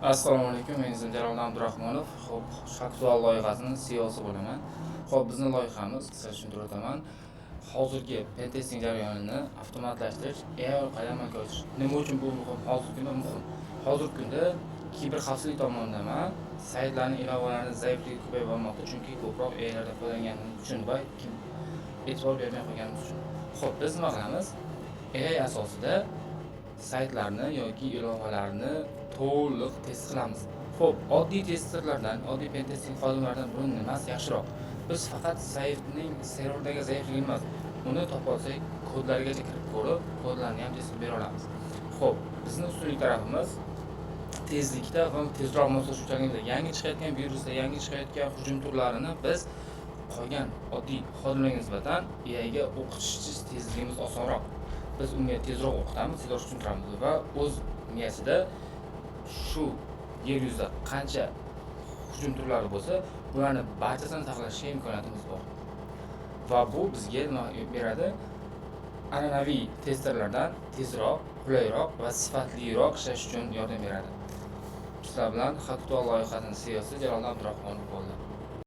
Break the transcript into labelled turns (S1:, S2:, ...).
S1: Assalomu alaykum. Men ismim Jaloliddin Abdurahmonov. Xo'p, Shaktual loyihasining CEOsi bo'laman. Xo'p, bizning loyihamiz, qisqacha tushuntirib o'taman. Hozirgi pentesting jarayonini avtomatlashtirish, AI orqali amalga oshirish. Nima uchun bu muhim? Hozirgi kunda muhim. Hozirgi kunda kiberxavfsizlik tomonidan saytlarning ilovalarining zaifligi ko'payib bormoqda, chunki ko'proq AI lardan foydalanganim uchun va e'tibor bermay qo'yganimiz uchun. Xo'p, biz nima qilamiz? AI asosida saytlarni yoki ilovalarni to'liq test qilamiz. Xo'p, oddiy testerlardan, oddiy pentesting xodimlaridan buni nimasi yaxshiroq? Biz faqat saytning serverdagi zaifligini emas, uni topolsak kodlarigacha kirib ko'rib, kodlarni ham test qilib bera olamiz. Xo'p, bizning ustunlik tarafimiz tezlikda va tezroq moslashuvchanlikda. Yangi chiqayotgan viruslar, yangi chiqayotgan hujum turlarini biz qolgan oddiy xodimlarga nisbatan AIga o'qitish tezligimiz osonroq. Biz unga tezroq o'qitamiz, tezroq tushuntiramiz va o'z miyasida shu yer yuzida qancha hujum turlari bo'lsa, bularni barchasini saqlashga imkoniyatimiz bor. Va bu bizga nima beradi? An'anaviy testerlardan tezroq, qulayroq va sifatliroq ishlash uchun yordam beradi. Sizlar bilan Shaktual loyihasining CEOsi Jaloliddin Abdurahmonov bo'ldi.